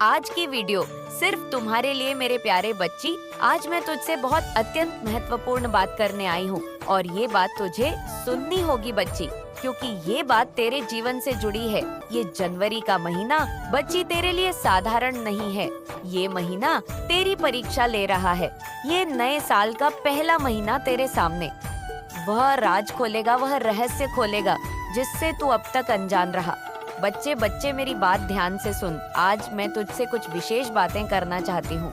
आज की वीडियो सिर्फ तुम्हारे लिए मेरे प्यारे बच्ची। आज मैं तुझसे बहुत अत्यंत महत्वपूर्ण बात करने आई हूँ और ये बात तुझे सुननी होगी बच्ची, क्योंकि ये बात तेरे जीवन से जुड़ी है। ये जनवरी का महीना बच्ची तेरे लिए साधारण नहीं है। ये महीना तेरी परीक्षा ले रहा है। ये नए साल का पहला महीना तेरे सामने वह राज खोलेगा, वह रहस्य खोलेगा जिससे तू अब तक अनजान रहा। बच्चे बच्चे मेरी बात ध्यान से सुन। आज मैं तुझसे कुछ विशेष बातें करना चाहती हूँ।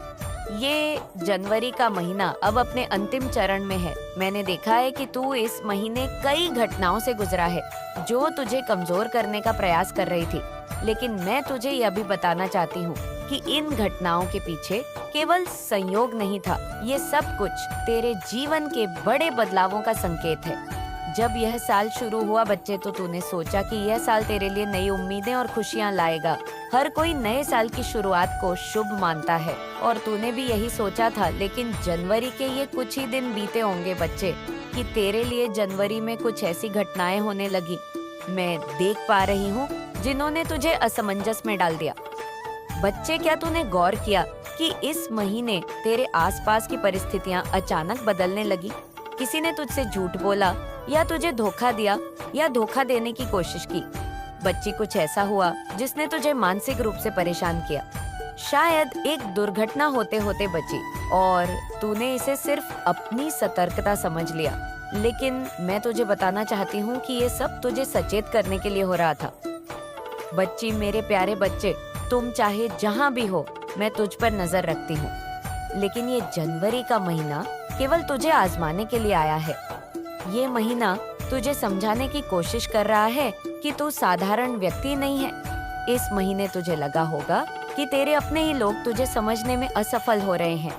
ये जनवरी का महीना अब अपने अंतिम चरण में है। मैंने देखा है कि तू इस महीने कई घटनाओं से गुजरा है जो तुझे कमजोर करने का प्रयास कर रही थी, लेकिन मैं तुझे यह भी बताना चाहती हूँ कि इन घटनाओं के पीछे केवल संयोग नहीं था। ये सब कुछ तेरे जीवन के बड़े बदलावों का संकेत है। जब यह साल शुरू हुआ बच्चे, तो तूने सोचा कि यह साल तेरे लिए नई उम्मीदें और खुशियां लाएगा। हर कोई नए साल की शुरुआत को शुभ मानता है और तूने भी यही सोचा था। लेकिन जनवरी के ये कुछ ही दिन बीते होंगे बच्चे कि तेरे लिए जनवरी में कुछ ऐसी घटनाएं होने लगी, मैं देख पा रही हूँ, जिन्होंने तुझे असमंजस में डाल दिया। बच्चे, क्या तूने गौर किया कि इस महीने तेरे आसपास की परिस्थितियां अचानक बदलने लगी? किसी ने तुझसे झूठ बोला या तुझे धोखा दिया या धोखा देने की कोशिश की। बच्ची, कुछ ऐसा हुआ जिसने तुझे मानसिक रूप से परेशान किया। शायद एक दुर्घटना होते होते बची और तूने इसे सिर्फ अपनी सतर्कता समझ लिया। लेकिन मैं तुझे बताना चाहती हूँ कि ये सब तुझे सचेत करने के लिए हो रहा था। बच्ची, मेरे प्यारे बच्चे, तुम चाहे जहाँ भी हो, मैं तुझ पर नजर रखती हूँ। लेकिन ये जनवरी का महीना केवल तुझे आजमाने के लिए आया है। ये महीना तुझे समझाने की कोशिश कर रहा है कि तू साधारण व्यक्ति नहीं है। इस महीने तुझे लगा होगा कि तेरे अपने ही लोग तुझे समझने में असफल हो रहे हैं।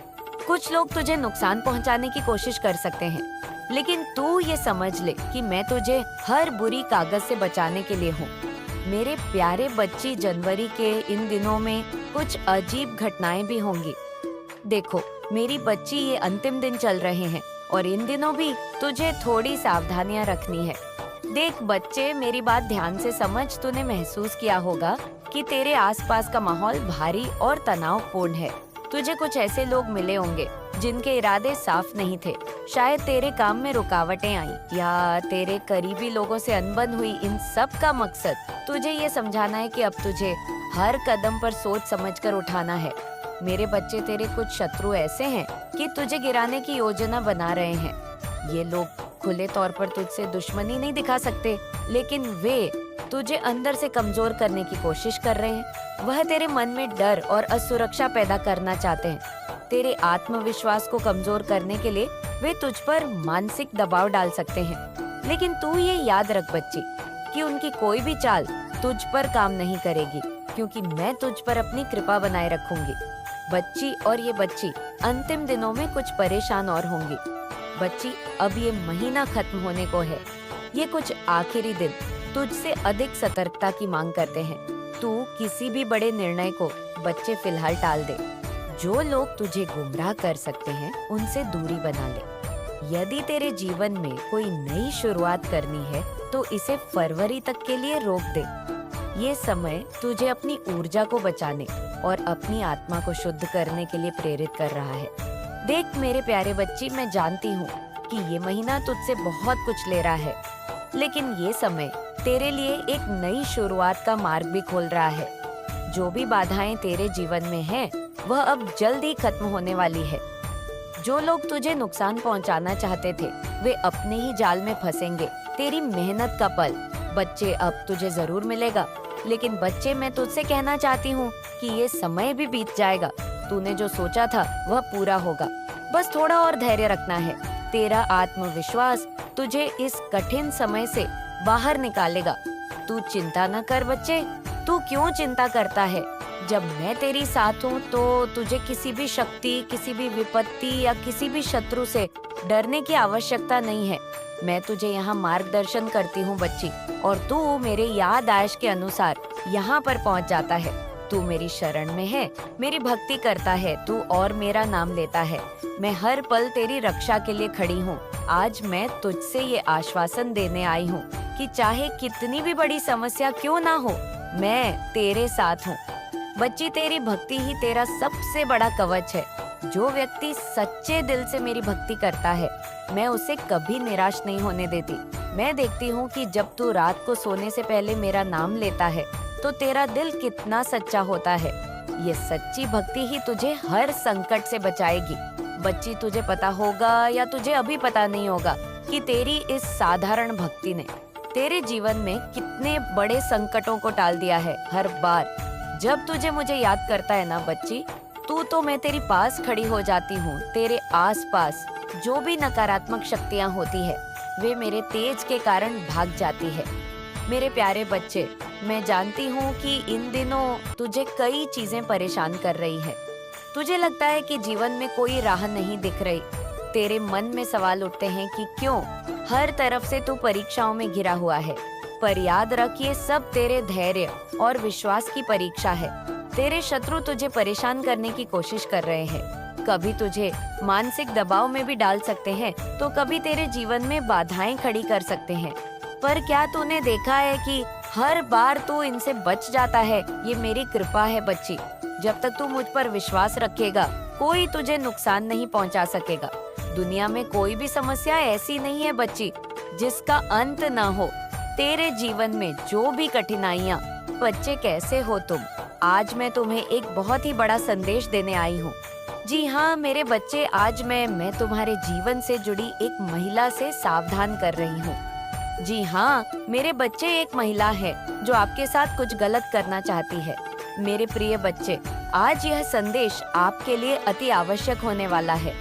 कुछ लोग तुझे नुकसान पहुंचाने की कोशिश कर सकते हैं, लेकिन तू ये समझ ले कि मैं तुझे हर बुरी कागज से बचाने के लिए हूँ। मेरे प्यारे बच्ची, जनवरी के इन दिनों में कुछ अजीब घटनाएं भी होंगी। देखो मेरी बच्ची, ये अंतिम दिन चल रहे हैं और इन दिनों भी तुझे थोड़ी सावधानियां रखनी है। देख बच्चे, मेरी बात ध्यान से समझ। तूने महसूस किया होगा कि तेरे आसपास का माहौल भारी और तनावपूर्ण है। तुझे कुछ ऐसे लोग मिले होंगे जिनके इरादे साफ नहीं थे। शायद तेरे काम में रुकावटें आई या तेरे करीबी लोगों से अनबन हुई। इन सब का मकसद तुझे ये समझाना है कि अब तुझे हर कदम पर सोच समझकर उठाना है। मेरे बच्चे, तेरे कुछ शत्रु ऐसे हैं कि तुझे गिराने की योजना बना रहे हैं। ये लोग खुले तौर पर तुझसे दुश्मनी नहीं दिखा सकते, लेकिन वे तुझे अंदर से कमजोर करने की कोशिश कर रहे हैं। वह तेरे मन में डर और असुरक्षा पैदा करना चाहते हैं। तेरे आत्मविश्वास को कमजोर करने के लिए वे तुझ पर मानसिक दबाव डाल सकते हैं। लेकिन तू ये याद रख बच्ची कि उनकी कोई भी चाल तुझ पर काम नहीं करेगी, क्योंकि मैं तुझ पर अपनी कृपा बनाए रखूंगी। बच्ची, और ये बच्ची अंतिम दिनों में कुछ परेशान और होंगी। बच्ची, अब ये महीना खत्म होने को है। ये कुछ आखिरी दिन तुझसे अधिक सतर्कता की मांग करते हैं। तू किसी भी बड़े निर्णय को बच्चे फिलहाल टाल दे। जो लोग तुझे गुमराह कर सकते हैं, उनसे दूरी बना ले। यदि तेरे जीवन में कोई नई शुरुआत करनी है तो इसे फरवरी तक के लिए रोक दे। ये समय तुझे अपनी ऊर्जा को बचाने और अपनी आत्मा को शुद्ध करने के लिए प्रेरित कर रहा है। देख मेरे प्यारे बच्ची, मैं जानती हूँ कि ये महीना तुझसे बहुत कुछ ले रहा है, लेकिन ये समय तेरे लिए एक नई शुरुआत का मार्ग भी खोल रहा है। जो भी बाधाएं तेरे जीवन में हैं, वह अब जल्द ही खत्म होने वाली है। जो लोग तुझे नुकसान पहुंचाना चाहते थे, वे अपने ही जाल में फंसेंगे। तेरी मेहनत का फल बच्चे अब तुझे जरूर मिलेगा। लेकिन बच्चे, मैं तुझसे कहना चाहती हूँ कि ये समय भी बीत जाएगा। तूने जो सोचा था वह पूरा होगा। बस थोड़ा और धैर्य रखना है। तेरा आत्मविश्वास तुझे इस कठिन समय से बाहर निकालेगा। तू चिंता न कर बच्चे। तू क्यों चिंता करता है? जब मैं तेरी साथ हूँ तो तुझे किसी भी शक्ति, किसी भी विपत्ति या किसी भी शत्रु से डरने की आवश्यकता नहीं है। मैं तुझे यहाँ मार्गदर्शन करती हूँ बच्ची, और तू मेरे याद आयश के अनुसार यहाँ पर पहुँच जाता है। तू मेरी शरण में है, मेरी भक्ति करता है तू और मेरा नाम लेता है। मैं हर पल तेरी रक्षा के लिए खड़ी हूँ। आज मैं तुझसे ये आश्वासन देने आई हूँ कि चाहे कितनी भी बड़ी समस्या क्यों ना हो, मैं तेरे साथ हूँ। बच्ची, तेरी भक्ति ही तेरा सबसे बड़ा कवच है। जो व्यक्ति सच्चे दिल से मेरी भक्ति करता है, मैं उसे कभी निराश नहीं होने देती। मैं देखती हूँ कि जब तू रात को सोने से पहले मेरा नाम लेता है तो तेरा दिल कितना सच्चा होता है। ये सच्ची भक्ति ही तुझे हर संकट से बचाएगी। बच्ची, तुझे पता होगा या तुझे अभी पता नहीं होगा कि तेरी इस साधारण भक्ति ने तेरे जीवन में कितने बड़े संकटों को टाल दिया है। हर बार जब तुझे मुझे याद करता है ना बच्ची, तो मैं तेरे पास खड़ी हो जाती हूँ। तेरे आसपास जो भी नकारात्मक शक्तियाँ होती है वे मेरे तेज के कारण भाग जाती है। मेरे प्यारे बच्चे, मैं जानती हूँ कि इन दिनों तुझे कई चीजें परेशान कर रही है। तुझे लगता है कि जीवन में कोई राह नहीं दिख रही। तेरे मन में सवाल उठते हैं कि क्यों हर तरफ से तू परीक्षाओं में घिरा हुआ है। पर याद रख, ये सब तेरे धैर्य और विश्वास की परीक्षा है। तेरे शत्रु तुझे परेशान करने की कोशिश कर रहे हैं। कभी तुझे मानसिक दबाव में भी डाल सकते हैं तो कभी तेरे जीवन में बाधाएं खड़ी कर सकते हैं। पर क्या तूने देखा है कि हर बार तू इनसे बच जाता है? ये मेरी कृपा है बच्ची। जब तक तू मुझ पर विश्वास रखेगा, कोई तुझे नुकसान नहीं पहुंचा सकेगा। दुनिया में कोई भी समस्या ऐसी नहीं है बच्ची जिसका अंत ना हो। तेरे जीवन में जो भी कठिनाइयाँ, बच्चे कैसे हो तुम? आज मैं तुम्हें एक बहुत ही बड़ा संदेश देने आई हूँ। जी हाँ मेरे बच्चे, आज मैं तुम्हारे जीवन से जुड़ी एक महिला से सावधान कर रही हूँ। जी हाँ मेरे बच्चे, एक महिला है जो आपके साथ कुछ गलत करना चाहती है। मेरे प्रिय बच्चे, आज यह संदेश आपके लिए अति आवश्यक होने वाला है।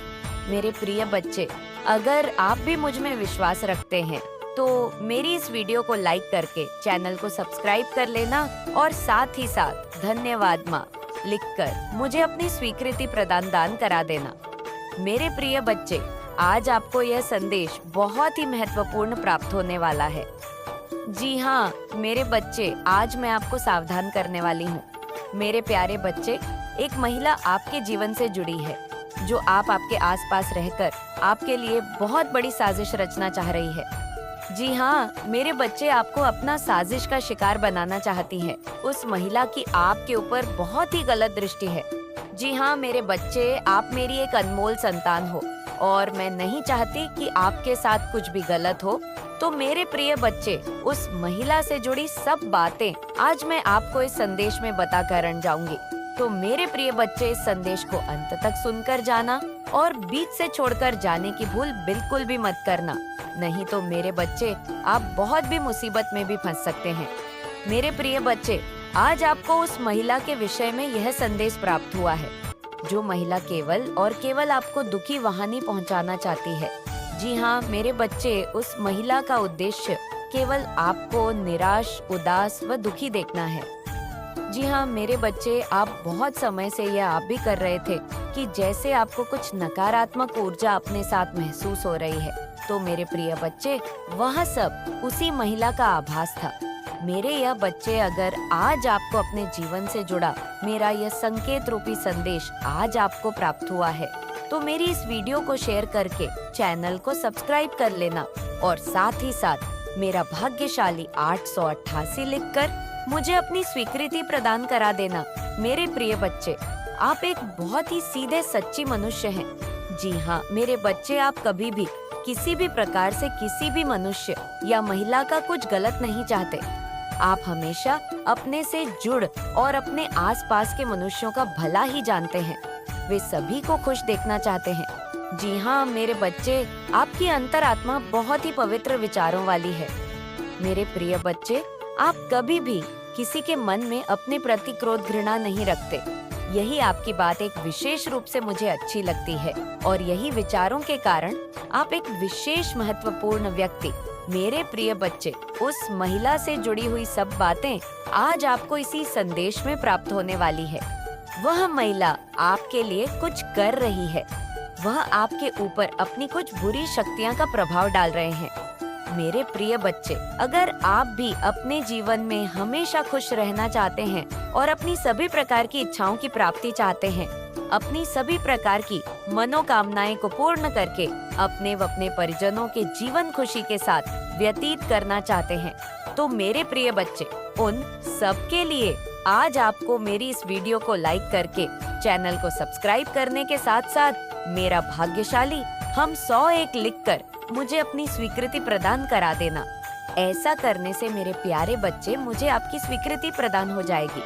मेरे प्रिय बच्चे, अगर आप भी मुझ में विश्वास रखते हैं तो मेरी इस वीडियो को लाइक करके चैनल को सब्सक्राइब कर लेना और साथ ही साथ धन्यवाद माँ लिखकर मुझे अपनी स्वीकृति प्रदान करा देना। मेरे प्रिय बच्चे, आज आपको यह संदेश बहुत ही महत्वपूर्ण प्राप्त होने वाला है। जी हाँ मेरे बच्चे, आज मैं आपको सावधान करने वाली हूँ। मेरे प्यारे बच्चे, एक महिला आपके जीवन से जुड़ी है जो आपके आसपास रहकर आपके लिए बहुत बड़ी साजिश रचना चाह रही है। जी हाँ मेरे बच्चे, आपको अपना साजिश का शिकार बनाना चाहती है। उस महिला की आपके ऊपर बहुत ही गलत दृष्टि है। जी हाँ मेरे बच्चे, आप मेरी एक अनमोल संतान हो और मैं नहीं चाहती कि आपके साथ कुछ भी गलत हो। तो मेरे प्रिय बच्चे, उस महिला से जुड़ी सब बातें आज मैं आपको इस संदेश में बता कर जाऊंगी। तो मेरे प्रिय बच्चे, इस संदेश को अंत तक सुनकर जाना और बीच से छोड़कर जाने की भूल बिल्कुल भी मत करना, नहीं तो मेरे बच्चे आप बहुत भी मुसीबत में भी फंस सकते हैं। मेरे प्रिय बच्चे, आज आपको उस महिला के विषय में यह संदेश प्राप्त हुआ है जो महिला केवल और केवल आपको दुखी वहानी पहुंचाना चाहती है। जी हाँ मेरे बच्चे, उस महिला का उद्देश्य केवल आपको निराश, उदास व दुखी देखना है। जी हाँ मेरे बच्चे, आप बहुत समय से यह आप भी कर रहे थे कि जैसे आपको कुछ नकारात्मक ऊर्जा अपने साथ महसूस हो रही है। तो मेरे प्रिय बच्चे, वह सब उसी महिला का आभास था। मेरे यह बच्चे, अगर आज आपको अपने जीवन से जुड़ा मेरा यह संकेत रूपी संदेश आज आपको प्राप्त हुआ है तो मेरी इस वीडियो को शेयर करके चैनल को सब्सक्राइब कर लेना और साथ ही साथ मेरा भाग्यशाली 888 लिखकर मुझे अपनी स्वीकृति प्रदान करा देना। मेरे प्रिय बच्चे, आप एक बहुत ही सीधे सच्ची मनुष्य हैं। जी हाँ मेरे बच्चे, आप कभी भी किसी भी प्रकार से किसी भी मनुष्य या महिला का कुछ गलत नहीं चाहते। आप हमेशा अपने से जुड़ और अपने आसपास के मनुष्यों का भला ही जानते हैं। वे सभी को खुश देखना चाहते हैं। जी हाँ मेरे बच्चे, आपकी अंतरात्मा बहुत ही पवित्र विचारों वाली है। मेरे प्रिय बच्चे, आप कभी भी किसी के मन में अपने प्रति क्रोध, घृणा नहीं रखते। यही आपकी बात एक विशेष रूप से मुझे अच्छी लगती है और यही विचारों के कारण आप एक विशेष महत्वपूर्ण व्यक्ति। मेरे प्रिय बच्चे, उस महिला से जुड़ी हुई सब बातें आज आपको इसी संदेश में प्राप्त होने वाली है। वह महिला आपके लिए कुछ कर रही है। वह आपके ऊपर अपनी कुछ बुरी शक्तियां का प्रभाव डाल रहे हैं। मेरे प्रिय बच्चे, अगर आप भी अपने जीवन में हमेशा खुश रहना चाहते हैं और अपनी सभी प्रकार की इच्छाओं की प्राप्ति चाहते हैं, अपनी सभी प्रकार की मनोकामनाएं को पूर्ण करके अपने व अपने परिजनों के जीवन खुशी के साथ व्यतीत करना चाहते हैं, तो मेरे प्रिय बच्चे, उन सब के लिए आज आपको मेरी इस वीडियो को लाइक करके चैनल को सब्सक्राइब करने के साथ साथ मेरा भाग्यशाली हम 101 लिखकर मुझे अपनी स्वीकृति प्रदान करा देना। ऐसा करने से मेरे प्यारे बच्चे मुझे आपकी स्वीकृति प्रदान हो जाएगी।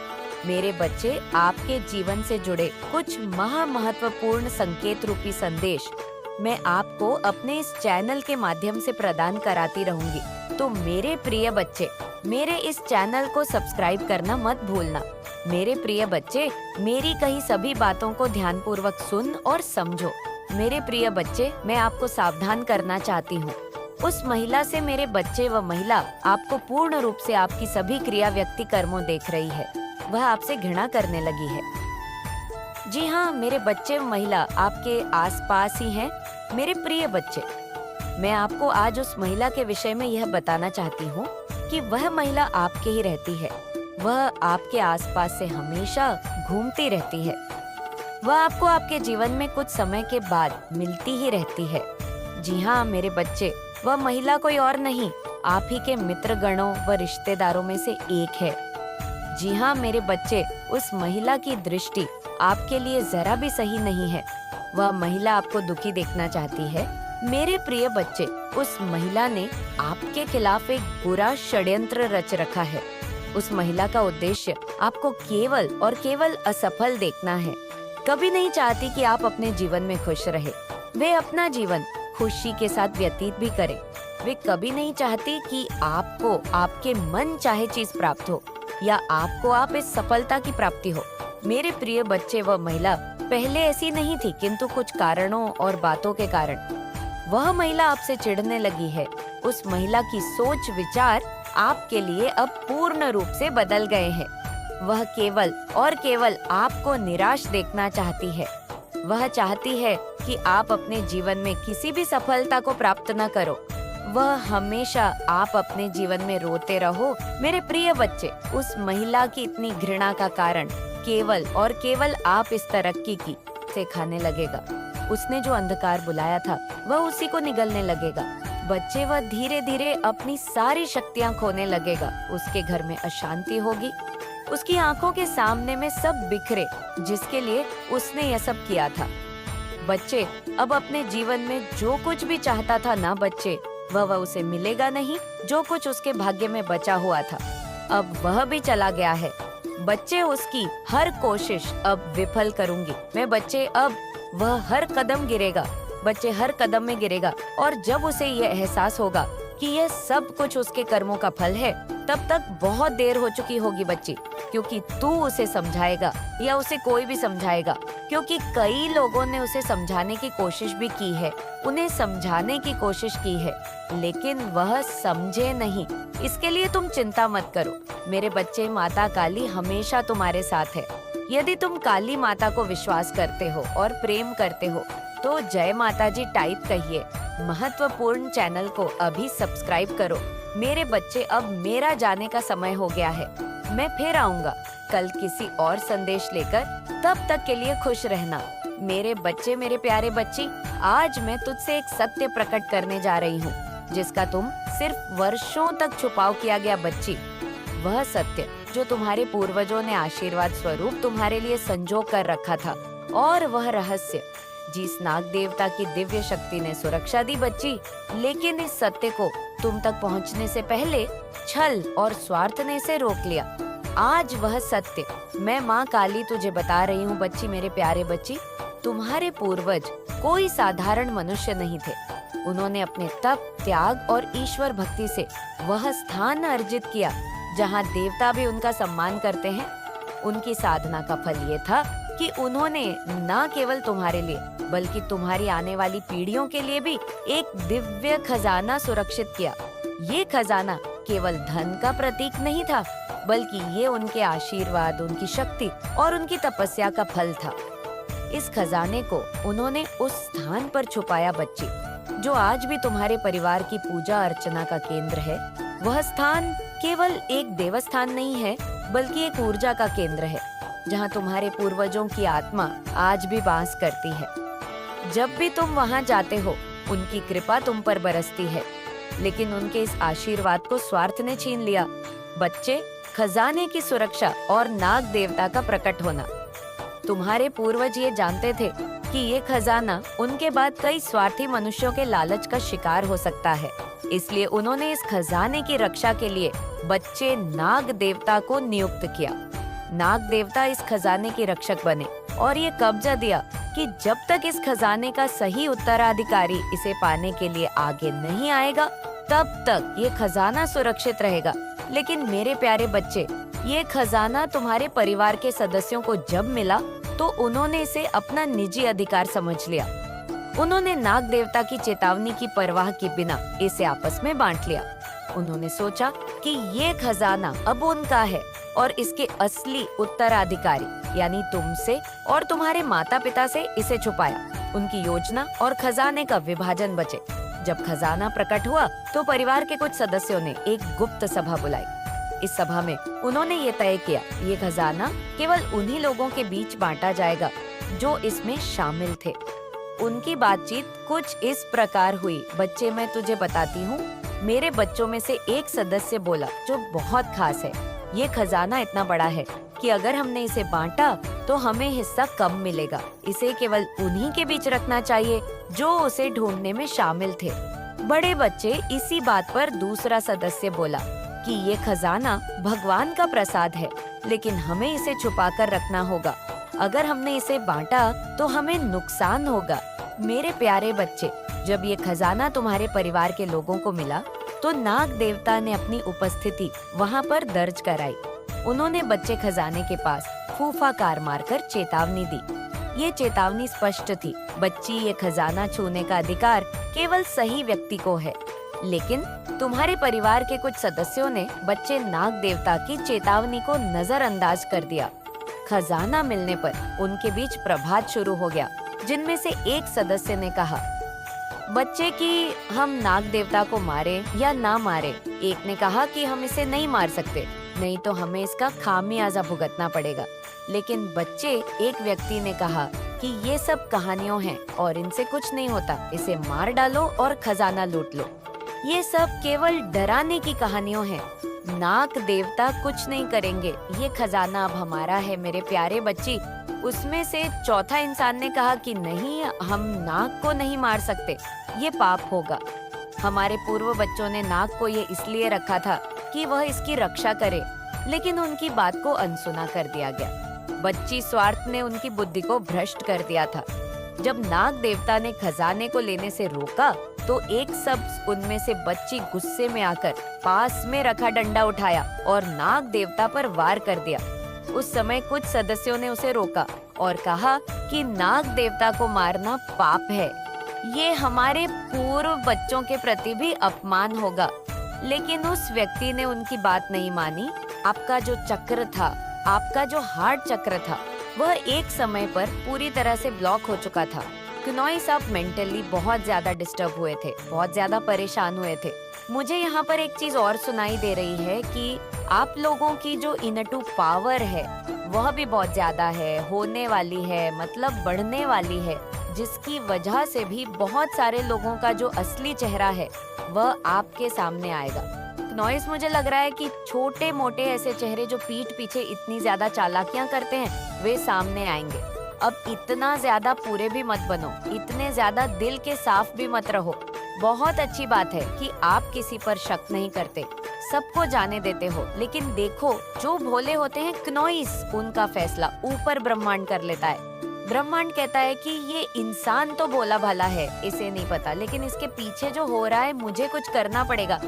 मेरे बच्चे, आपके जीवन से जुड़े कुछ महत्वपूर्ण संकेत रूपी संदेश मैं आपको अपने इस चैनल के माध्यम से प्रदान कराती रहूंगी। तो मेरे प्रिय बच्चे, मेरे इस चैनल को सब्सक्राइब करना मत भूलना। मेरे प्रिय बच्चे, मेरी कही सभी बातों को ध्यानपूर्वक सुन और समझो। मेरे प्रिय बच्चे, मैं आपको सावधान करना चाहती हूँ। उस महिला से मेरे बच्चे व महिला आपको पूर्ण रूप से आपकी सभी क्रिया व्यक्ति कर्मों देख रही है। वह आपसे घृणा करने लगी है। जी हाँ, मेरे बच्चे व महिला आपके आसपास ही हैं। मेरे प्रिय बच्चे, मैं आपको आज उस महिला के विषय में यह बताना चाहती हूँ कि वह महिला आपके ही रहती है। वह आपके आसपास से हमेशा घूमती रहती है। वह आपको आपके जीवन में कुछ समय के बाद मिलती ही रहती है। जी हाँ मेरे बच्चे, वह महिला कोई और नहीं, आप ही के मित्र गणों व रिश्तेदारों में से एक है। जी हाँ मेरे बच्चे, उस महिला की दृष्टि आपके लिए जरा भी सही नहीं है। वह महिला आपको दुखी देखना चाहती है। मेरे प्रिय बच्चे, उस महिला ने आपके खिलाफ एक बुरा षड्यंत्र रच रखा है। उस महिला का उद्देश्य आपको केवल और केवल असफल देखना है। कभी नहीं चाहती कि आप अपने जीवन में खुश रहे। वे अपना जीवन खुशी के साथ व्यतीत भी करें। वे कभी नहीं चाहती कि आपको आपके मन चाहे चीज प्राप्त हो या आपको आप इस सफलता की प्राप्ति हो। मेरे प्रिय बच्चे, वह महिला पहले ऐसी नहीं थी, किंतु कुछ कारणों और बातों के कारण वह महिला आपसे चिढ़ने लगी है। उस महिला की सोच विचार आपके लिए अब पूर्ण रूप से बदल गए हैं। वह केवल और केवल आपको निराश देखना चाहती है। वह चाहती है कि आप अपने जीवन में किसी भी सफलता को प्राप्त न करो। वह हमेशा आप अपने जीवन में रोते रहो। मेरे प्रिय बच्चे, उस महिला की इतनी घृणा का कारण केवल और केवल आप इस तरक्की की से खाने लगेगा। उसने जो अंधकार बुलाया था वह उसी को निगलने लगेगा। बच्चे, वह धीरे धीरे अपनी सारी शक्तियां खोने लगेगा। उसके घर में अशांति होगी। उसकी आंखों के सामने में सब बिखरे जिसके लिए उसने यह सब किया था। बच्चे, अब अपने जीवन में जो कुछ भी चाहता था ना बच्चे, वह उसे मिलेगा नहीं। जो कुछ उसके भाग्य में बचा हुआ था अब वह भी चला गया है। बच्चे, उसकी हर कोशिश अब विफल करूंगी मैं। बच्चे, अब वह हर कदम गिरेगा। बच्चे, हर कदम में गिरेगा और जब उसे यह एहसास होगा कि यह सब कुछ उसके कर्मों का फल है, तब तक बहुत देर हो चुकी होगी बच्ची, क्योंकि तू उसे समझाएगा या उसे कोई भी समझाएगा। क्योंकि कई लोगों ने उसे समझाने की कोशिश भी की है, उन्हें समझाने की कोशिश की है, लेकिन वह समझे नहीं। इसके लिए तुम चिंता मत करो मेरे बच्चे। माता काली हमेशा तुम्हारे साथ है। यदि तुम काली माता को विश्वास करते हो और प्रेम करते हो तो जय माता जी टाइप कहिए। महत्वपूर्ण चैनल को अभी सब्सक्राइब करो। मेरे बच्चे, अब मेरा जाने का समय हो गया है। मैं फिर आऊंगा कल किसी और संदेश लेकर। तब तक के लिए खुश रहना। मेरे बच्चे, मेरे प्यारे बच्ची, आज मैं तुझसे एक सत्य प्रकट करने जा रही हूँ जिसका तुम सिर्फ वर्षों तक छुपाव किया गया बच्ची। वह सत्य जो तुम्हारे पूर्वजों ने आशीर्वाद स्वरूप तुम्हारे लिए संजो कर रखा था, और वह रहस्य जिस नाग देवता की दिव्य शक्ति ने सुरक्षा दी बच्ची, लेकिन इस सत्य को तुम तक पहुंचने से पहले छल और स्वार्थ ने इसे रोक लिया। आज वह सत्य मैं माँ काली तुझे बता रही हूँ बच्ची। मेरे प्यारे बच्ची, तुम्हारे पूर्वज कोई साधारण मनुष्य नहीं थे। उन्होंने अपने तप, त्याग और ईश्वर भक्ति से वह स्थान अर्जित किया जहाँ देवता भी उनका सम्मान करते हैं। उनकी साधना का फल ये था कि उन्होंने न केवल तुम्हारे लिए बल्कि तुम्हारी आने वाली पीढ़ियों के लिए भी एक दिव्य खजाना सुरक्षित किया। ये खजाना केवल धन का प्रतीक नहीं था, बल्कि ये उनके आशीर्वाद, उनकी शक्ति और उनकी तपस्या का फल था। इस खजाने को उन्होंने उस स्थान पर छुपाया बच्ची, जो आज भी तुम्हारे परिवार की पूजा अर्चना का केंद्र है। वह स्थान केवल एक देवस्थान नहीं है, बल्कि एक ऊर्जा का केंद्र है, जहाँ तुम्हारे पूर्वजों की आत्मा आज भी वास करती है। जब भी तुम वहाँ जाते हो, उनकी कृपा तुम पर बरसती है, लेकिन उनके इस आशीर्वाद को स्वार्थ ने छीन लिया। बच्चे, खजाने की सुरक्षा और नाग देवता का प्रकट होना। तुम्हारे पूर्वज ये जानते थे कि ये खजाना उनके बाद कई स्वार्थी मनुष्यों के लालच का शिकार हो सकता है, इसलिए उन्होंने इस खजाने की रक्षा के लिए बच्चे नाग देवता को नियुक्त किया। नाग देवता इस खजाने के रक्षक बने और ये कब्जा दिया कि जब तक इस खजाने का सही उत्तराधिकारी इसे पाने के लिए आगे नहीं आएगा, तब तक ये खजाना सुरक्षित रहेगा। लेकिन मेरे प्यारे बच्चे, ये खजाना तुम्हारे परिवार के सदस्यों को जब मिला तो उन्होंने इसे अपना निजी अधिकार समझ लिया। उन्होंने नाग देवता की चेतावनी की परवाह किए बिना इसे आपस में बांट लिया। उन्होंने सोचा कि ये खजाना अब उनका है और इसके असली उत्तराधिकारी यानी तुमसे और तुम्हारे माता पिता से इसे छुपाया। उनकी योजना और खजाने का विभाजन बचे। जब खजाना प्रकट हुआ तो परिवार के कुछ सदस्यों ने एक गुप्त सभा बुलाई। इस सभा में उन्होंने ये तय किया, ये खजाना केवल उन्हीं लोगों के बीच बांटा जाएगा जो इसमें शामिल थे। उनकी बातचीत कुछ इस प्रकार हुई। बच्चे, मैं तुझे बताती हूँ। मेरे बच्चों में से एक सदस्य बोला जो बहुत खास है, ये खजाना इतना बड़ा है कि अगर हमने इसे बांटा तो हमें हिस्सा कम मिलेगा। इसे केवल उन्हीं के बीच रखना चाहिए जो उसे ढूंढने में शामिल थे। बड़े बच्चे इसी बात पर दूसरा सदस्य बोला कि ये खजाना भगवान का प्रसाद है, लेकिन हमें इसे छुपाकर रखना होगा। अगर हमने इसे बांटा तो हमें नुकसान होगा। मेरे प्यारे बच्चे, जब ये खजाना तुम्हारे परिवार के लोगों को मिला तो नाग देवता ने अपनी उपस्थिति वहाँ पर दर्ज कराई। उन्होंने बच्चे खजाने के पास फूफाकार मारकर चेतावनी दी। ये चेतावनी स्पष्ट थी, बच्ची, ये खजाना छूने का अधिकार केवल सही व्यक्ति को है। लेकिन तुम्हारे परिवार के कुछ सदस्यों ने बच्चे नाग देवता की चेतावनी को नजरअंदाज कर दिया। खजाना मिलने पर उनके बीच प्रभात शुरू हो गया, जिनमें से एक सदस्य ने कहा, बच्चे कि हम नाग देवता को मारे या ना मारे। एक ने कहा कि हम इसे नहीं मार सकते, नहीं तो हमें इसका खामियाजा भुगतना पड़ेगा। लेकिन बच्चे, एक व्यक्ति ने कहा कि ये सब कहानियों हैं और इनसे कुछ नहीं होता, इसे मार डालो और खजाना लूट लो। ये सब केवल डराने की कहानियों हैं। नाग देवता कुछ नहीं करेंगे, ये खजाना अब हमारा है। मेरे प्यारे बच्ची, उसमें से चौथा इंसान ने कहा कि नहीं, हम नाग को नहीं मार सकते, ये पाप होगा। हमारे पूर्व बच्चों ने नाग को ये इसलिए रखा था कि वह इसकी रक्षा करे, लेकिन उनकी बात को अनसुना कर दिया गया। बच्ची स्वार्थ ने उनकी बुद्धि को भ्रष्ट कर दिया था। जब नाग देवता ने खजाने को लेने से रोका तो एक सब उनमें से बच्ची गुस्से में आकर पास में रखा डंडा उठाया और नाग देवता पर वार कर दिया। उस समय कुछ सदस्यों ने उसे रोका और कहा कि नाग देवता को मारना पाप है, ये हमारे पूर्व बच्चों के प्रति भी अपमान होगा। लेकिन उस व्यक्ति ने उनकी बात नहीं मानी। आपका जो चक्र था, आपका जो हार्ट चक्र था, वह एक समय पर पूरी तरह से ब्लॉक हो चुका था। क्नोइस, आप मेंटली बहुत ज्यादा डिस्टर्ब हुए थे, बहुत ज्यादा परेशान हुए थे। मुझे यहाँ पर एक चीज और सुनाई दे रही है कि आप लोगों की जो इनटू पावर है वह भी बहुत ज्यादा है, होने वाली है, मतलब बढ़ने वाली है, जिसकी वजह से भी बहुत सारे लोगों का जो असली चेहरा है वह आपके सामने आएगा। नॉइस, मुझे लग रहा है कि छोटे मोटे ऐसे चेहरे जो पीठ पीछे इतनी ज्यादा चालाकियां करते हैं वे सामने आएंगे। अब इतना ज्यादा पूरे भी मत बनो, इतने ज्यादा दिल के साफ भी मत रहो। बहुत अच्छी बात है कि आप किसी पर शक नहीं करते, सबको जाने देते हो। लेकिन देखो, जो भोले होते हैं क्नोइस, उनका फैसला ऊपर ब्रह्मांड कर लेता है। ब्रह्मांड कहता है कि ये इंसान तो भोला भाला है, इसे नहीं पता, लेकिन इसके पीछे जो हो रहा है मुझे कुछ करना पड़ेगा।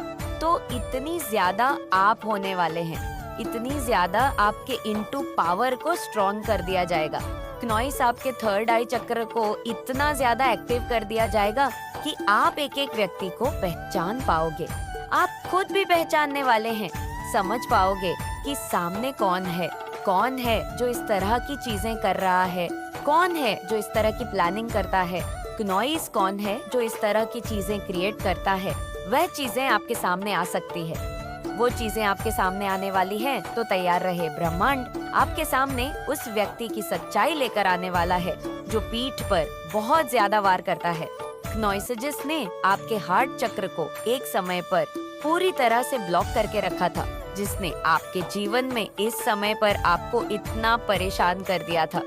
तो इतनी ज्यादा आप होने वाले हैं, इतनी ज्यादा आपके इनटू पावर को स्ट्रॉन्ग कर दिया जाएगा। क्नोइस, आपके थर्ड आई चक्र को इतना ज्यादा एक्टिव कर दिया जाएगा कि आप एक एक व्यक्ति को पहचान पाओगे। आप खुद भी पहचानने वाले हैं, समझ पाओगे कि सामने कौन है जो इस तरह की चीजें कर रहा है, कौन है जो इस तरह की प्लानिंग करता है। क्नोइस कौन है जो इस तरह की चीजें क्रिएट करता है। वह चीजें आपके सामने आ सकती है, वो चीजें आपके सामने आने वाली हैं, तो तैयार रहे। ब्रह्मांड आपके सामने उस व्यक्ति की सच्चाई लेकर आने वाला है जो पीठ पर बहुत ज्यादा वार करता है। क्नोइसजिस ने आपके हार्ट चक्र को एक समय पर पूरी तरह से ब्लॉक करके रखा था। जिसने आपके जीवन में इस समय पर आपको इतना परेशान कर दिया था।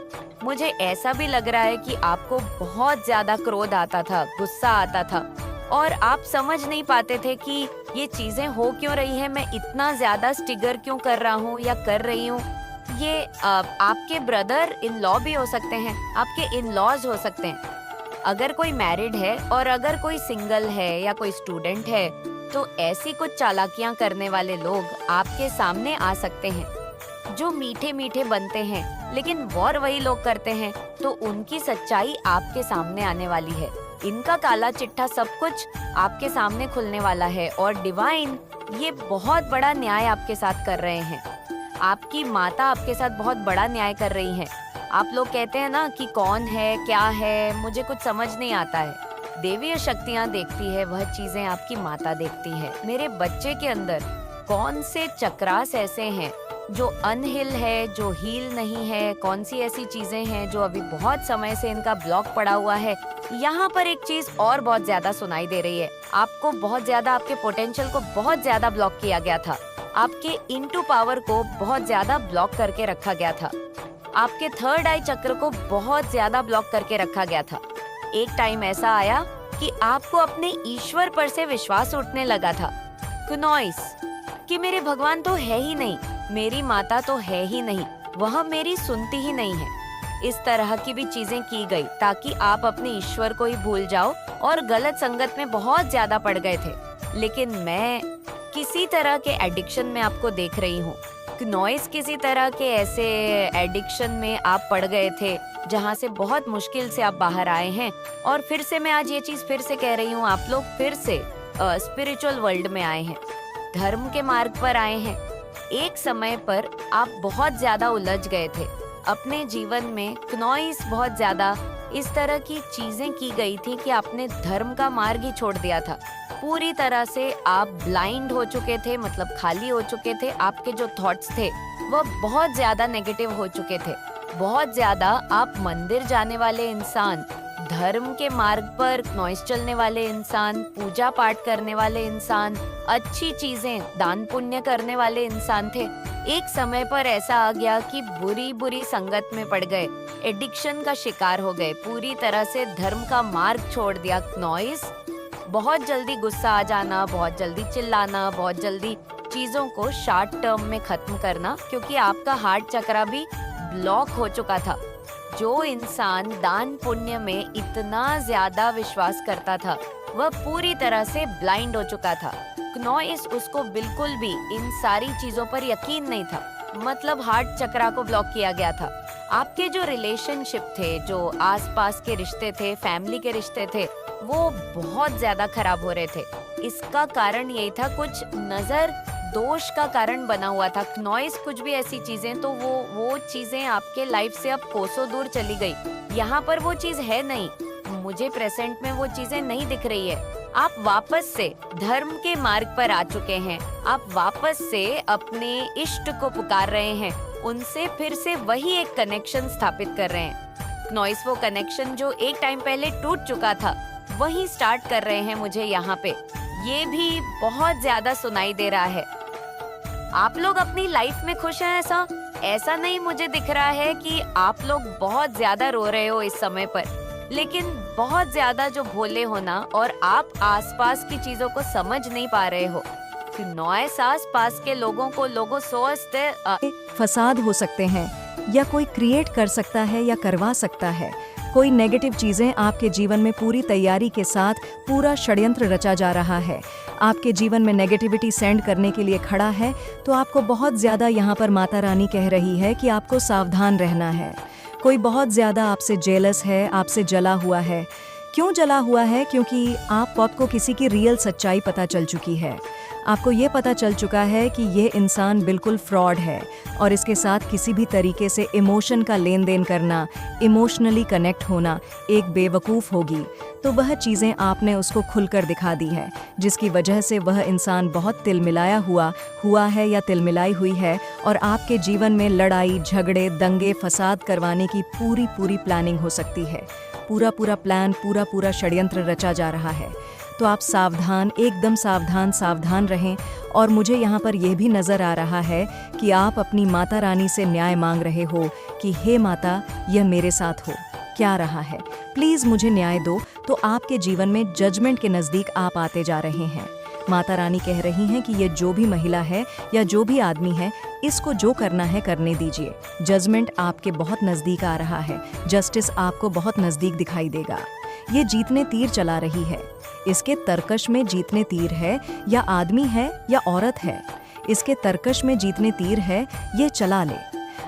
मुझे ऐसा भी लग रहा है कि आपको बहुत ज्यादा क्रोध आता था, गुस्सा आता था और आप समझ नहीं पाते थे कि ये चीजें हो क्यों रही है, मैं इतना ज्यादा स्टिगर क्यों कर रहा हूँ या कर रही हूँ। ये आपके ब्रदर इन लॉ भी हो सकते हैं, आपके इन लॉज हो सकते हैं। अगर कोई मैरिड है और अगर कोई सिंगल है या कोई स्टूडेंट है तो ऐसी कुछ चालाकियां करने वाले लोग आपके सामने आ सकते हैं जो मीठे मीठे बनते हैं, लेकिन वॉर वही लोग करते हैं, तो उनकी सच्चाई आपके सामने आने वाली है। इनका काला चिट्ठा सब कुछ आपके सामने खुलने वाला है और डिवाइन ये बहुत बड़ा न्याय आपके साथ कर रहे हैं। आपकी माता आपके साथ बहुत बड़ा न्याय कर रही है। आप लोग कहते हैं ना कि कौन है, क्या है, मुझे कुछ समझ नहीं आता है। देवीय शक्तियाँ देखती है वह चीजें आपकी माता देखती है। मेरे बच्चे के अंदर कौन से चक्रास ऐसे हैं जो अनहिल है, जो हील नहीं है, कौन सी ऐसी चीजें हैं जो अभी बहुत समय से इनका ब्लॉक पड़ा हुआ है। यहाँ पर एक चीज और बहुत ज्यादा सुनाई दे रही है। आपको बहुत ज्यादा, आपके पोटेंशियल को बहुत ज्यादा ब्लॉक किया गया था। आपके इनटू पावर को बहुत ज्यादा ब्लॉक करके रखा गया था। आपके थर्ड आई चक्र को बहुत ज्यादा ब्लॉक करके रखा गया था। एक टाइम ऐसा आया कि आपको अपने ईश्वर पर से विश्वास उठने लगा था, कुनॉइस, कि मेरे भगवान तो है ही नहीं, मेरी माता तो है ही नहीं, वह मेरी सुनती ही नहीं है। इस तरह की भी चीजें की गई ताकि आप अपने ईश्वर को ही भूल जाओ और गलत संगत में बहुत ज्यादा पड़ गए थे। लेकिन मैं किसी तरह के एडिक्शन में आपको देख रही हूँ। नॉइस किसी तरह के ऐसे एडिक्शन में आप पड़ गए थे जहाँ से बहुत मुश्किल से आप बाहर आए हैं। और फिर से मैं आज ये चीज फिर से कह रही हूँ, आप लोग फिर से स्पिरिचुअल वर्ल्ड में आए हैं, धर्म के मार्ग पर आए हैं। एक समय पर आप बहुत ज्यादा उलझ गए थे अपने जीवन में। नॉइस बहुत ज्यादा इस तरह की चीजें की गई थी कि आपने धर्म का मार्ग ही छोड़ दिया था। पूरी तरह से आप ब्लाइंड हो चुके थे, मतलब खाली हो चुके थे। आपके जो थॉट्स थे वो बहुत ज्यादा नेगेटिव हो चुके थे। बहुत ज्यादा आप मंदिर जाने वाले इंसान, धर्म के मार्ग पर नॉइस चलने वाले इंसान, पूजा पाठ करने वाले इंसान, अच्छी चीजें दान पुण्य करने वाले इंसान थे। एक समय पर ऐसा आ गया कि बुरी बुरी संगत में पड़ गए, एडिक्शन का शिकार हो गए, पूरी तरह से धर्म का मार्ग छोड़ दिया। नॉइस बहुत जल्दी गुस्सा आ जाना, बहुत जल्दी चिल्लाना, बहुत जल्दी चीजों को शॉर्ट टर्म में खत्म करना, क्योंकि आपका हार्ट चक्र भी ब्लॉक हो चुका था। जो इंसान दान पुण्य में इतना ज्यादा विश्वास करता था वह पूरी तरह से ब्लाइंड हो चुका था। नॉइस उसको बिल्कुल भी इन सारी चीजों पर यकीन नहीं था, मतलब हार्ट चक्र को ब्लॉक किया गया था। आपके जो रिलेशनशिप थे, जो आसपास के रिश्ते थे, फैमिली के रिश्ते थे, वो बहुत ज्यादा खराब हो रहे थे। इसका कारण यही था, कुछ नजर दोष का कारण बना हुआ था। नॉइस कुछ भी ऐसी चीजें, तो वो चीजें आपके लाइफ से अब कोसों दूर चली गई। यहाँ पर वो चीज है नहीं, मुझे प्रेजेंट में वो चीजें नहीं दिख रही है। आप वापस से धर्म के मार्ग पर आ चुके हैं। आप वापस से अपने इष्ट को पुकार रहे हैं, उनसे फिर से वही एक कनेक्शन स्थापित कर रहे हैं। नॉइस वो कनेक्शन जो एक टाइम पहले टूट चुका था वही स्टार्ट कर रहे हैं मुझे यहाँ पे। ये भी बहुत ज्यादा सुनाई दे रहा है। आप लोग अपनी लाइफ में खुश हैं, ऐसा नहीं मुझे दिख रहा है कि आप लोग बहुत ज्यादा रो रहे हो इस समय पर, लेकिन बहुत ज्यादा जो भोले हो ना, और आप आसपास की चीजों को समझ नहीं पा रहे हो। नॉइस आसपास के लोगों को लोगों सोचते फसाद हो सकते हैं, या कोई क्रिएट कर सकता है या करवा सकता है। कोई नेगेटिव चीजें आपके जीवन में पूरी तैयारी के साथ पूरा षड्यंत्र रचा जा रहा है, आपके जीवन में नेगेटिविटी सेंड करने के लिए खड़ा है। तो आपको बहुत ज्यादा यहाँ पर माता रानी कह रही है कि आपको सावधान रहना है। कोई बहुत ज्यादा आपसे जेलस है, आपसे जला हुआ है। क्यों जला हुआ है? क्योंकि आपको किसी की रियल सच्चाई पता चल चुकी है। आपको ये पता चल चुका है कि ये इंसान बिल्कुल फ्रॉड है और इसके साथ किसी भी तरीके से इमोशन का लेन देन करना, इमोशनली कनेक्ट होना एक बेवकूफ़ होगी। तो वह चीज़ें आपने उसको खुलकर दिखा दी है, जिसकी वजह से वह इंसान बहुत तिलमिलाया हुआ है या तिलमिलाई हुई है, और आपके जीवन में लड़ाई, झगड़े, दंगे, फसाद करवाने की पूरी प्लानिंग हो सकती है। पूरा प्लान, पूरा षड्यंत्र रचा जा रहा है। तो आप सावधान, एकदम सावधान रहें। और मुझे यहाँ पर यह भी नज़र आ रहा है कि आप अपनी माता रानी से न्याय मांग रहे हो कि हे माता, यह मेरे साथ हो क्या रहा है, प्लीज़ मुझे न्याय दो। तो आपके जीवन में जजमेंट के नज़दीक आप आते जा रहे हैं। माता रानी कह रही हैं कि ये जो भी महिला है या जो भी आदमी है, इसको जो करना है करने दीजिए। जजमेंट आपके बहुत नज़दीक आ रहा है, जस्टिस आपको बहुत नज़दीक दिखाई देगा। ये जीतने तीर चला रही है। इसके तरकश में जीतने तीर है, या आदमी है या औरत है, इसके तरकश में जीतने तीर है, ये चला ले।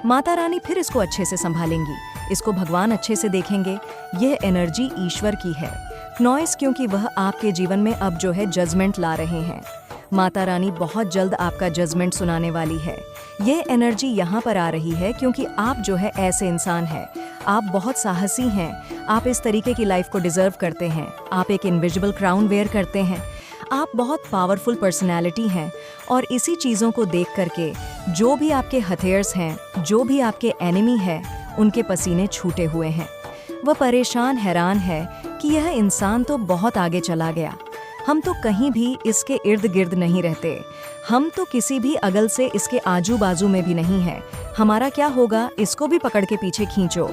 माता रानी फिर इसको अच्छे से संभालेंगी, इसको भगवान अच्छे से देखेंगे। यह एनर्जी ईश्वर की है नॉइस, क्योंकि वह आपके जीवन में अब जो है जजमेंट ला रहे हैं। माता रानी बहुत जल्द आपका जजमेंट सुनाने वाली है। यह एनर्जी यहाँ पर आ रही है क्योंकि आप जो है ऐसे इंसान हैं, आप बहुत साहसी हैं, आप इस तरीके की लाइफ को डिजर्व करते हैं। आप एक इनविजिबल क्राउन वेयर करते हैं, आप बहुत पावरफुल पर्सनैलिटी हैं। और इसी चीज़ों को देख करके जो भी आपके हथियार्स हैं, जो भी आपके एनिमी है, उनके पसीने छूटे हुए हैं। वह परेशान हैरान है कि यह इंसान तो बहुत आगे चला गया, हम तो कहीं भी इसके इर्द गिर्द नहीं रहते, हम तो किसी भी अगल से इसके आजू बाजू में भी नहीं है। हमारा क्या होगा, इसको भी पकड़ के पीछे खींचो,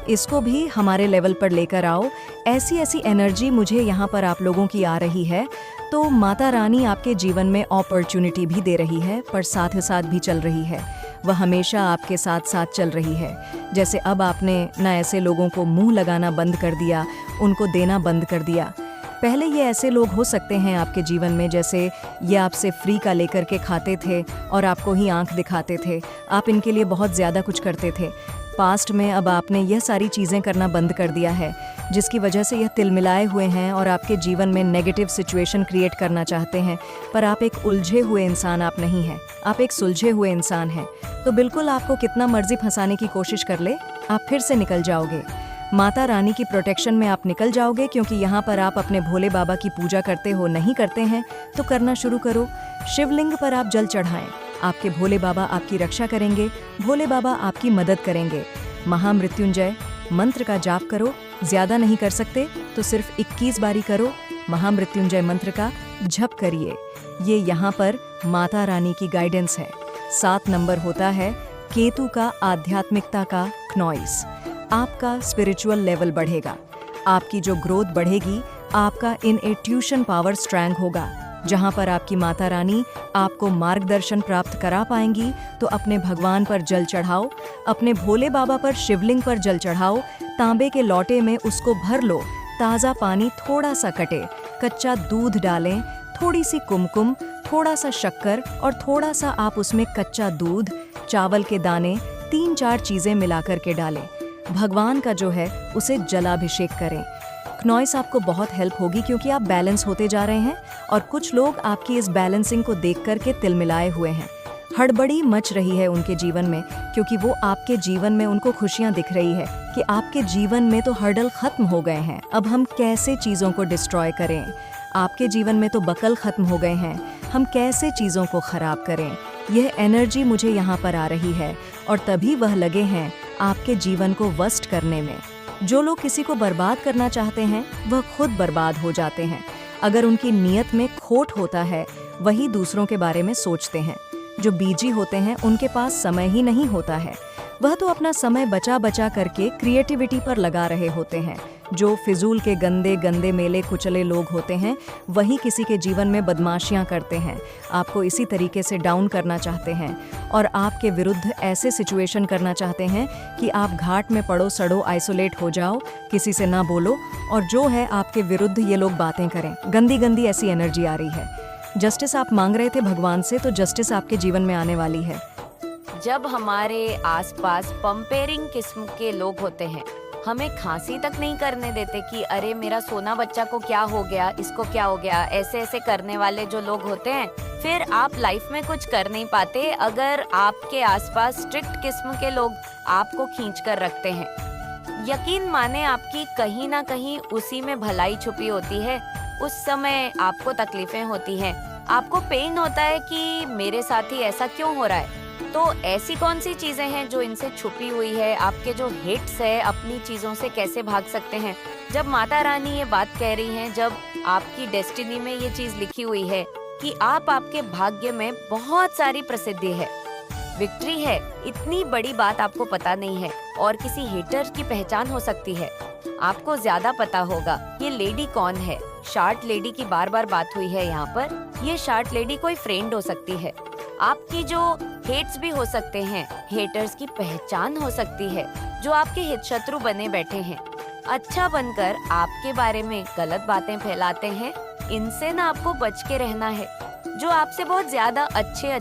इसको भी हमारे लेवल पर लेकर आओ। ऐसी ऐसी एनर्जी मुझे यहाँ पर आप लोगों की आ रही है। तो माता रानी आपके जीवन में अपॉर्चुनिटी भी दे रही है, पर साथ ही साथ भी चल रही है। वह हमेशा आपके साथ साथ चल रही है। जैसे अब आपने ना ऐसे लोगों को मुंह लगाना बंद कर दिया, उनको देना बंद कर दिया। पहले ये ऐसे लोग हो सकते हैं आपके जीवन में, जैसे ये आपसे फ्री का लेकर के खाते थे और आपको ही आंख दिखाते थे, आप इनके लिए बहुत ज़्यादा कुछ करते थे। पास्ट में अब आपने यह सारी चीज़ें करना बंद कर दिया है, जिसकी वजह से यह तिलमिलाए हुए हैं और आपके जीवन में नेगेटिव सिचुएशन क्रिएट करना चाहते हैं। पर आप एक उलझे हुए इंसान आप नहीं हैं, आप एक सुलझे हुए इंसान हैं। तो बिल्कुल आपको कितना मर्जी फंसाने की कोशिश कर ले, आप फिर से निकल जाओगे। माता रानी की प्रोटेक्शन में आप निकल जाओगे, क्योंकि यहाँ पर आप अपने भोले बाबा की पूजा करते हो, नहीं करते हैं तो करना शुरू करो। शिवलिंग पर आप जल चढ़ाएं, आपके भोले बाबा आपकी रक्षा करेंगे, भोले बाबा आपकी मदद करेंगे। महामृत्युंजय मंत्र का जाप करो, ज़्यादा नहीं कर सकते तो सिर्फ 21 बारी करो। महामृत्युंजय मंत्र का जप करिए। ये यहाँ पर माता रानी की गाइडेंस है। 7 नंबर होता है केतु का आध्यात्मिकता का नॉइस। आपका स्पिरिचुअल लेवल बढ़ेगा, आपकी जो ग्रोथ बढ़ेगी, आपका इनट्यूशन पावर स्ट्रैंग होगा। जहाँ पर आपकी माता रानी आपको मार्गदर्शन प्राप्त करा पाएंगी, तो अपने भगवान पर जल चढ़ाओ, अपने भोले बाबा पर शिवलिंग पर जल चढ़ाओ। तांबे के लोटे में उसको भर लो, ताज़ा पानी थोड़ा सा कटे, कच्चा दूध डालें, थोड़ी सी कुमकुम, थोड़ा सा शक्कर और थोड़ा सा आप उसमें कच्चा दूध, चावल के दाने, 3-4 चीज़ें मिलाकर के डालें। भगवान का जो है उसे जलाभिषेक करें। नॉइस आपको बहुत हेल्प होगी, क्योंकि आप बैलेंस होते जा रहे हैं और कुछ लोग आपकी इस बैलेंसिंग को देख करके तिलमिलाए हुए हैं। हड़बड़ी मच रही है उनके जीवन में, क्योंकि वो आपके जीवन में उनको खुशियां दिख रही है कि आपके जीवन में तो हर्डल खत्म हो गए हैं, अब हम कैसे चीज़ों को डिस्ट्रॉय करें। आपके जीवन में तो बकल खत्म हो गए हैं, हम कैसे चीज़ों को खराब करें। यह एनर्जी मुझे यहाँ पर आ रही है और तभी वह लगे हैं आपके जीवन को वस्ट करने में। जो लोग किसी को बर्बाद करना चाहते हैं, वह खुद बर्बाद हो जाते हैं। अगर उनकी नीयत में खोट होता है, वही दूसरों के बारे में सोचते हैं। जो बीजी होते हैं, उनके पास समय ही नहीं होता है, वह तो अपना समय बचा बचा करके क्रिएटिविटी पर लगा रहे होते हैं। जो फिजूल के गंदे गंदे मेले कुचले लोग होते हैं, वही किसी के जीवन में बदमाशियां करते हैं, आपको इसी तरीके से डाउन करना चाहते हैं और आपके विरुद्ध ऐसे सिचुएशन करना चाहते हैं कि आप घाट में पड़ो सड़ो, आइसोलेट हो जाओ, किसी से ना बोलो, और जो है आपके विरुद्ध ये लोग बातें करें। गंदी गंदी ऐसी एनर्जी आ रही है। जस्टिस आप मांग रहे थे भगवान से, तो जस्टिस आपके जीवन में आने वाली है। जब हमारे आसपास पंपेरिंग किस्म के लोग होते हैं, हमें खांसी तक नहीं करने देते कि अरे मेरा सोना बच्चा को क्या हो गया, इसको क्या हो गया, ऐसे ऐसे करने वाले जो लोग होते हैं, फिर आप लाइफ में कुछ कर नहीं पाते अगर आपके आसपास स्ट्रिक्ट किस्म के लोग आपको खींच कर रखते हैं। यकीन माने आपकी कहीं ना कहीं उसी में भलाई छुपी होती है। उस समय आपको तकलीफें होती हैं, आपको पेन होता है कि मेरे साथ ही ऐसा क्यों हो रहा है, तो ऐसी कौन सी चीजें हैं जो इनसे छुपी हुई है? आपके जो हिट्स है अपनी चीजों से कैसे भाग सकते हैं? जब माता रानी ये बात कह रही हैं, जब आपकी डेस्टिनी में ये चीज लिखी हुई है कि आप आपके भाग्य में बहुत सारी प्रसिद्धि है, विक्ट्री है, इतनी बड़ी बात आपको पता नहीं है और किसी हेटर की पहचान हो सकती है। आपको ज्यादा पता होगा ये लेडी कौन है। शार्ट लेडी की बार बार बात हुई है यहाँ पर। ये शार्ट लेडी कोई फ्रेंड हो सकती है, आपकी जो हेट्स भी हो सकते हैं, हेटर्स की पहचान हो सकती है जो आपके हित शत्रु बने बैठे हैं, अच्छा बनकर आपके बारे में गलत बातें फैलाते हैं। इनसे ना आपको बच के रहना है। जो आपसे बहुत ज्यादा अच्छे